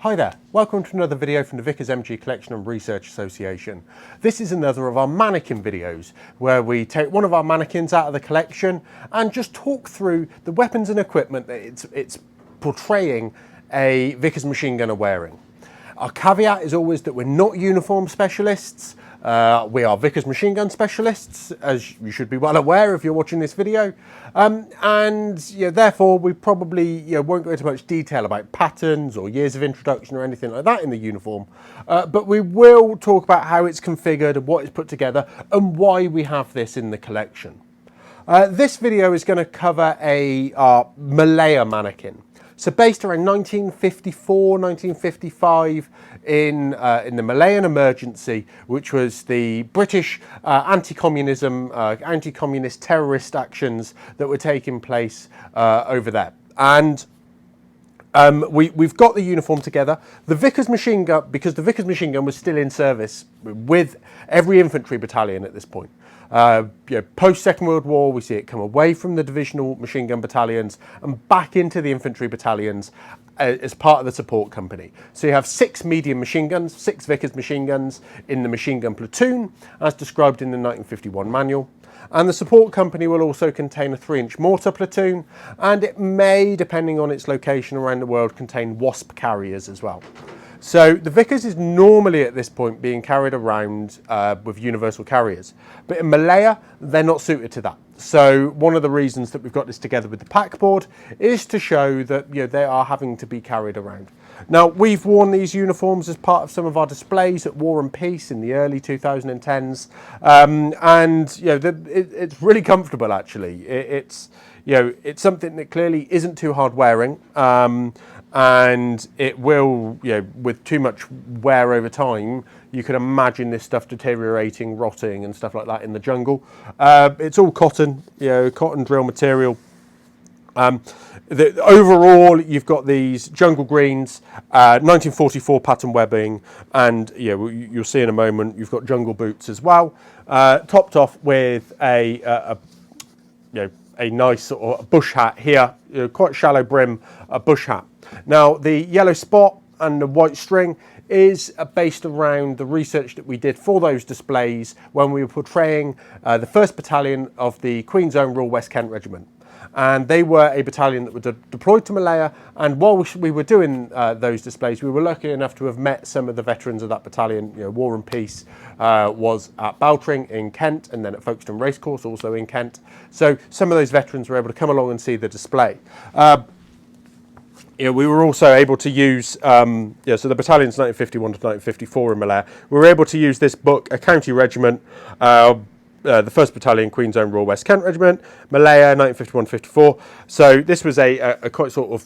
Hi there, welcome to another video from the Vickers MG Collection and Research Association. This is another of our mannequin videos where we take one of our mannequins out of the collection and just talk through the weapons and equipment that it's portraying a Vickers machine gunner wearing. Our caveat is always that we're not uniform specialists. We are Vickers machine gun specialists, as you should be well aware if you're watching this video. Therefore, we probably won't go into much detail about patterns or years of introduction or anything like that in the uniform. But we will talk about how it's configured and what it's put together and why we have this in the collection. This video is going to cover a Malaya mannequin. So based around 1954, 1955 in the Malayan emergency, which was the British anti-communist terrorist actions that were taking place over there. And we've got the uniform together. The Vickers machine gun, because the Vickers machine gun was still in service with every infantry battalion at this point. Post Second World War, we see it come away from the divisional machine gun battalions and back into the infantry battalions as part of the support company. So you have 6 medium machine guns, 6 Vickers machine guns in the machine gun platoon, as described in the 1951 manual. And the support company will also contain a 3-inch mortar platoon, and it may, depending on its location around the world, contain Wasp carriers as well. So the Vickers is normally at this point being carried around with universal carriers, but in Malaya they're not suited to that. So one of the reasons that we've got this together with the pack board is to show that they are having to be carried around. Now, we've worn these uniforms as part of some of our displays at War and Peace in the early 2010s, it's really comfortable actually. It's something that clearly isn't too hard wearing. And it will, with too much wear over time, you can imagine this stuff deteriorating, rotting and stuff like that in the jungle. It's all cotton, cotton drill material. Overall, you've got these jungle greens, 1944 pattern webbing, and you'll see in a moment, you've got jungle boots as well, topped off with a nice sort of bush hat here, quite shallow brim, a bush hat. Now, the yellow spot and the white string is based around the research that we did for those displays when we were portraying the 1st Battalion of the Queen's Own Royal West Kent Regiment. And they were a battalion that were deployed to Malaya, and while we were doing those displays, we were lucky enough to have met some of the veterans of that battalion. War and Peace was at Baltring in Kent, and then at Folkestone Racecourse, also in Kent. So some of those veterans were able to come along and see the display. We were also able to use, so the battalion's 1951 to 1954 in Malaya. We were able to use this book, A County Regiment, the 1st Battalion, Queen's Own Royal West Kent Regiment, Malaya, 1951-54. So this was a quite sort of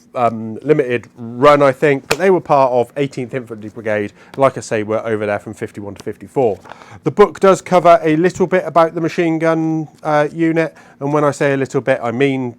limited run, I think, but they were part of 18th Infantry Brigade. Like I say, we're over there from 51 to 54. The book does cover a little bit about the machine gun unit, and when I say a little bit, I mean,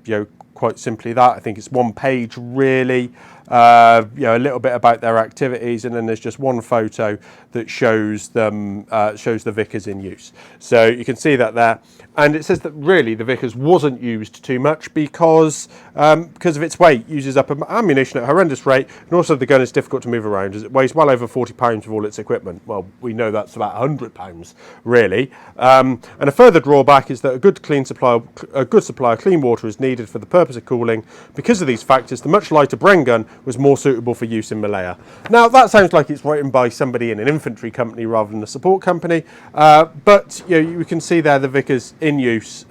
quite simply that. I think it's 1 page really, a little bit about their activities, and then there's just 1 photo that shows them, shows the Vickers in use. So you can see that there, and it says that really the Vickers wasn't used too much because of its weight. It uses up ammunition at a horrendous rate, and also the gun is difficult to move around as it weighs well over 40 pounds with all its equipment. Well, we know that's about 100 pounds really. And a further drawback is that a good supply of clean water is needed for the purpose of cooling. Because of these factors, the much lighter Bren gun was more suitable for use in Malaya. Now, that sounds like it's written by somebody in an infantry company rather than a support company, but you can see there the Vickers in use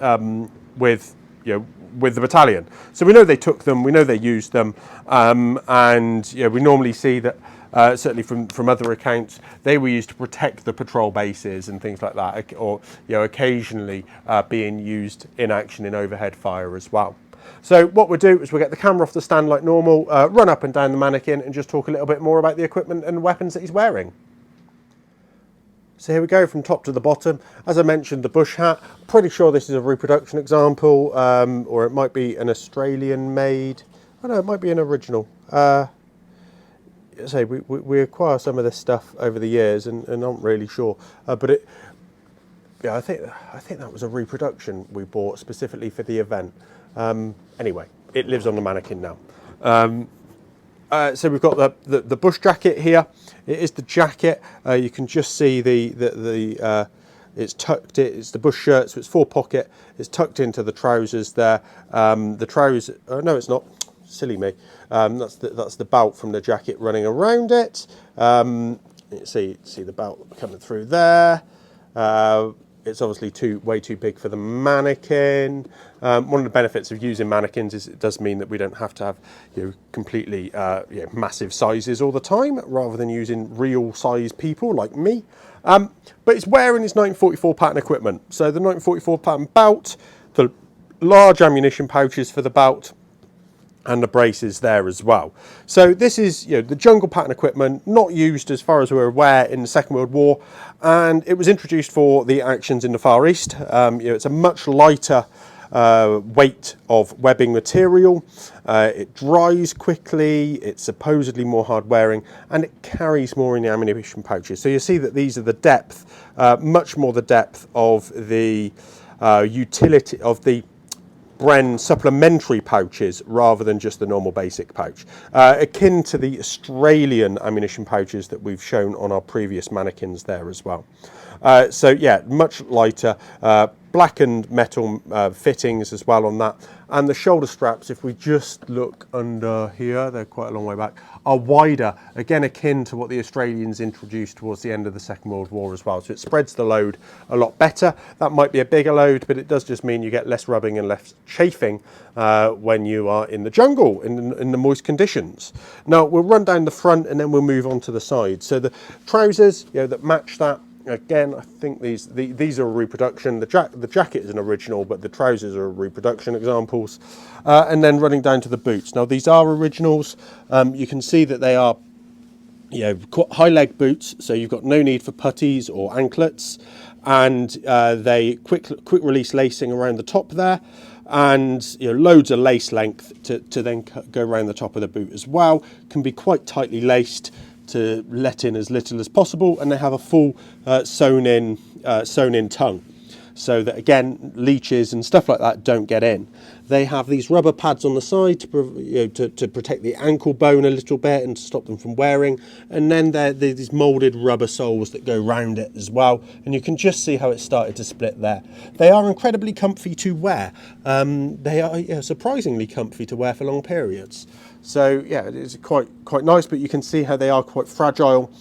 with the battalion. So we know they took them, we know they used them, and we normally see that certainly from other accounts, they were used to protect the patrol bases and things like that, or occasionally being used in action in overhead fire as well. So what we'll do is we'll get the camera off the stand like normal, run up and down the mannequin and just talk a little bit more about the equipment and weapons that he's wearing. So here we go from top to the bottom. As I mentioned, the bush hat, pretty sure this is a reproduction example, or it might be an Australian made. Oh no, it might be an original. We acquire some of this stuff over the years and aren't really sure, but I think that was a reproduction we bought specifically for the event. Anyway, it lives on the mannequin now. So we've got the bush jacket here. It is the jacket. You can just see the it's tucked. It's the bush shirt, so it's 4-pocket. It's tucked into the trousers there. The trousers. Oh, no, it's not. Silly me. That's the belt from the jacket running around it. You see the belt coming through there. It's obviously way too big for the mannequin. One of the benefits of using mannequins is it does mean that we don't have to have completely massive sizes all the time, rather than using real size people like me. But it's wearing its 1944 pattern equipment. So the 1944 pattern belt, the large ammunition pouches for the belt, and the braces there as well. So this is the jungle pattern equipment, not used as far as we're aware in the Second World War, and it was introduced for the actions in the Far East. It's a much lighter weight of webbing material. It dries quickly, it's supposedly more hard wearing, and it carries more in the ammunition pouches. So you see that these are the depth, much more the depth of the utility of the Bren supplementary pouches rather than just the normal basic pouch, akin to the Australian ammunition pouches that we've shown on our previous mannequins there as well. So yeah, much lighter, blackened metal fittings as well on that, and the shoulder straps, if we just look under here, they're quite a long way back, are wider, again akin to what the Australians introduced towards the end of the Second World War as well. So it spreads the load a lot better. That might be a bigger load, but it does just mean you get less rubbing and less chafing when you are in the jungle, in the moist conditions. Now we'll run down the front and then we'll move on to the side. So the trousers that match that, again, I think these are a reproduction. The jacket is an original, but the trousers are reproduction examples. And then running down to the boots. Now these are originals. You can see that they are quite high leg boots, so you've got no need for puttees or anklets, and they quick release lacing around the top there, and loads of lace length to then go around the top of the boot as well. Can be quite tightly laced to let in as little as possible, and they have a full sewn in tongue, so that again leeches and stuff like that don't get in. They have these rubber pads on the side to protect the ankle bone a little bit and to stop them from wearing, and then there's these moulded rubber soles that go round it as well, and you can just see how it started to split there. They are incredibly comfy to wear. They are surprisingly comfy to wear for long periods. So yeah, it's quite nice, but you can see how they are quite fragile,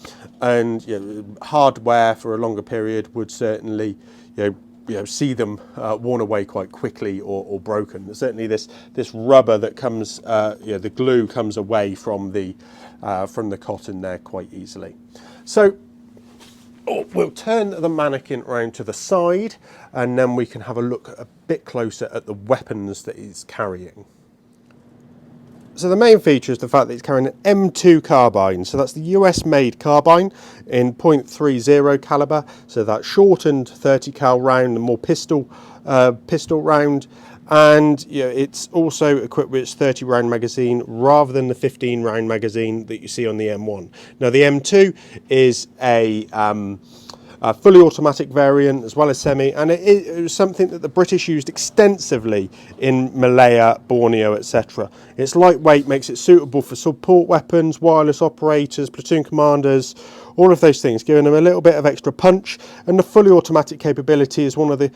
and hard wear for a longer period would certainly see them worn away quite quickly or broken. Certainly this rubber that comes, the glue comes away from the cotton there quite easily. So we'll turn the mannequin around to the side, and then we can have a look a bit closer at the weapons that he's carrying. So the main feature is the fact that it's carrying an M2 carbine. So that's the US made carbine in .30 caliber. So that shortened 30 cal round, the more pistol round. And it's also equipped with its 30 round magazine rather than the 15 round magazine that you see on the M1. Now the M2 is a fully automatic variant as well as semi, and it was something that the British used extensively in Malaya, Borneo, etc. It's lightweight, makes it suitable for support weapons, wireless operators, platoon commanders, all of those things, giving them a little bit of extra punch. And the fully automatic capability is one of the,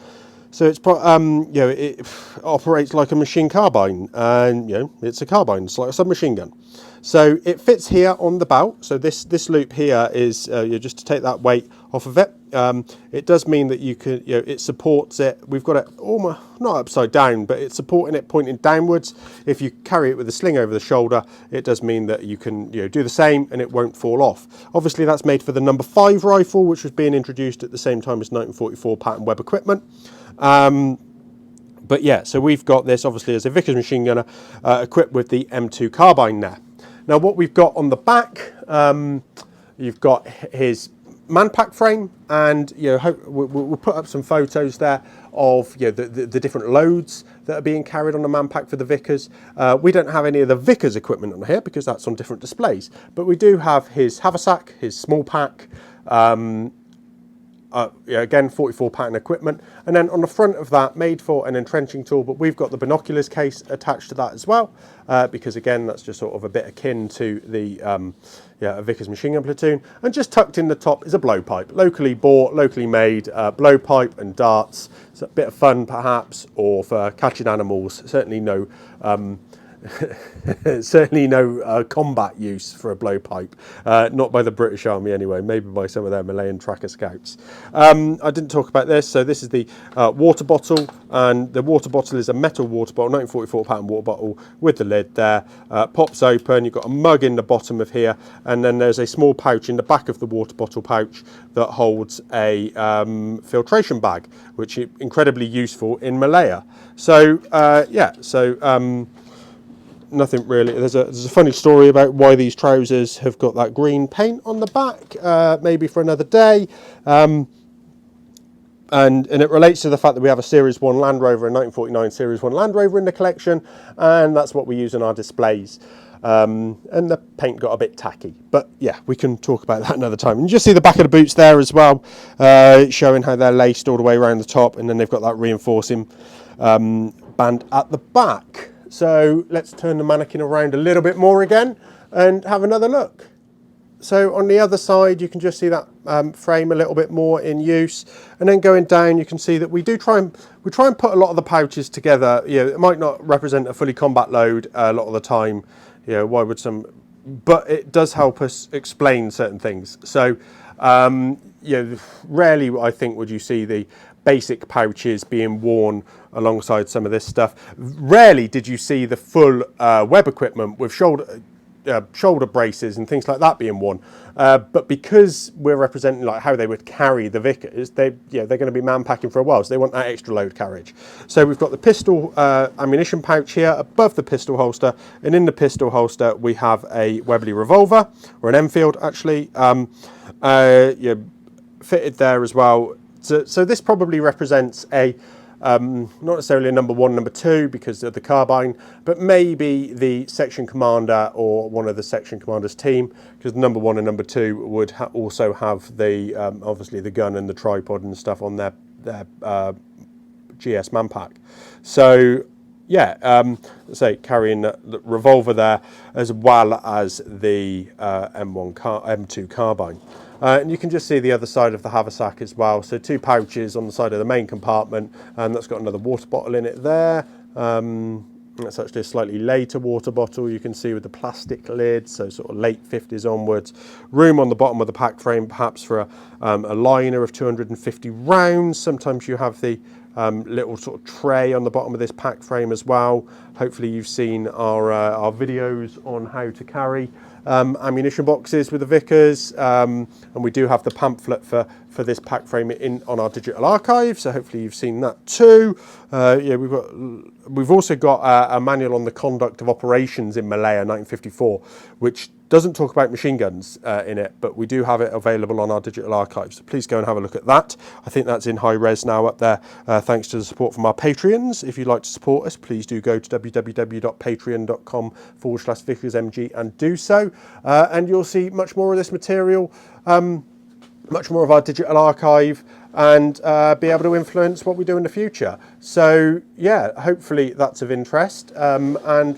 so it's it operates like a machine carbine, and it's a carbine, it's like a submachine gun. So it fits here on the belt. So this loop here is just to take that weight off of it. It does mean that you can, it supports it. We've got it almost not upside down, but it's supporting it pointing downwards. If you carry it with a sling over the shoulder, it does mean that you can do the same and it won't fall off. Obviously that's made for the number 5 rifle, which was being introduced at the same time as 1944 pattern web equipment. But yeah, so we've got this obviously as a Vickers machine gunner equipped with the M2 carbine there. Now what we've got on the back, you've got his manpack frame, and we'll put up some photos there of the different loads that are being carried on the manpack for the Vickers. We don't have any of the Vickers equipment on here because that's on different displays, but we do have his haversack, his small pack. yeah, again, 44 pattern equipment. And then on the front of that, made for an entrenching tool, but we've got the binoculars case attached to that as well, because again, that's just sort of a bit akin to the a Vickers machine gun platoon. And just tucked in the top is a blowpipe, locally bought, locally made blowpipe and darts. It's a bit of fun perhaps, or for catching animals. Certainly no certainly no combat use for a blowpipe, not by the British Army anyway, maybe by some of their Malayan tracker scouts. I didn't talk about this, so this is the water bottle, and the water bottle is a metal water bottle, 1944 pattern water bottle with the lid there, pops open, you've got a mug in the bottom of here, and then there's a small pouch in the back of the water bottle pouch that holds a filtration bag, which is incredibly useful in Malaya. So nothing really. There's a funny story about why these trousers have got that green paint on the back, maybe for another day. And it relates to the fact that we have a Series 1 Land Rover, a 1949 Series 1 Land Rover in the collection, and that's what we use in our displays. And the paint got a bit tacky, but yeah, we can talk about that another time. And you just see the back of the boots there as well, showing how they're laced all the way around the top, and then they've got that reinforcing band at the back. So let's turn the mannequin around a little bit more again and have another look. So on the other side, you can just see that frame a little bit more in use, and then going down, you can see that we try and put a lot of the pouches together. You know, it might not represent a fully combat load a lot of the time. You know, why would some? But it does help us explain certain things. So, rarely I think would you see the basic pouches being worn alongside some of this stuff. Rarely did you see the full web equipment with shoulder braces and things like that being worn. But because we're representing like how they would carry the Vickers, they're going to be man packing for a while, so they want that extra load carriage. So we've got the pistol ammunition pouch here above the pistol holster, and in the pistol holster we have a Webley revolver, or an Enfield actually, fitted there as well. So this probably represents a not necessarily a number 1, number 2 because of the carbine, but maybe the section commander or one of the section commander's team, because number 1 and number 2 would also have the obviously the gun and the tripod and stuff on their GS manpack. So yeah, say carrying the revolver there as well as the M2 carbine. And you can just see the other side of the haversack as well. So 2 pouches on the side of the main compartment, and that's got another water bottle in it there. That's actually a slightly later water bottle, you can see, with the plastic lid, so sort of late 50s onwards. Room on the bottom of the pack frame, perhaps for a liner of 250 rounds. Sometimes you have the little sort of tray on the bottom of this pack frame as well. Hopefully you've seen our videos on how to carry ammunition boxes with the Vickers, and we do have the pamphlet for this pack frame on our digital archive, so hopefully you've seen that too. We've also got a manual on the conduct of operations in Malaya 1954, which doesn't talk about machine guns in it, but we do have it available on our digital archive, so please go and have a look at that. I think that's in high res now up there, thanks to the support from our Patreons. If you'd like to support us, please do go to www.patreon.com/VickersMG and do so, and you'll see much more of this material, much more of our digital archive, and be able to influence what we do in the future. So yeah, hopefully that's of interest, and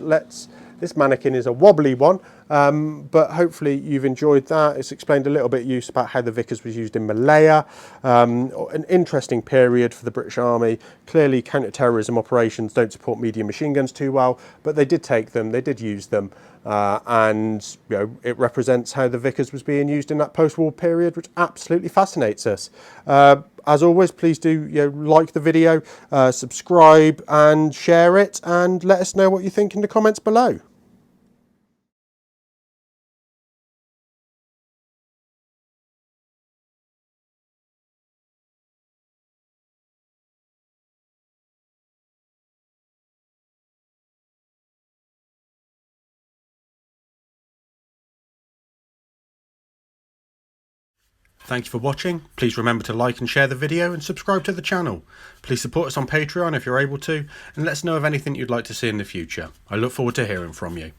this mannequin is a wobbly one, but hopefully you've enjoyed that. It's explained a little bit use about how the Vickers was used in Malaya, an interesting period for the British Army. Clearly counter-terrorism operations don't support medium machine guns too well, but they did take them, they did use them, and it represents how the Vickers was being used in that post-war period, which absolutely fascinates us. As always, please do like the video, subscribe and share it, and let us know what you think in the comments below. Thank you for watching. Please remember to like and share the video and subscribe to the channel. Please support us on Patreon if you're able to, and let us know of anything you'd like to see in the future. I look forward to hearing from you.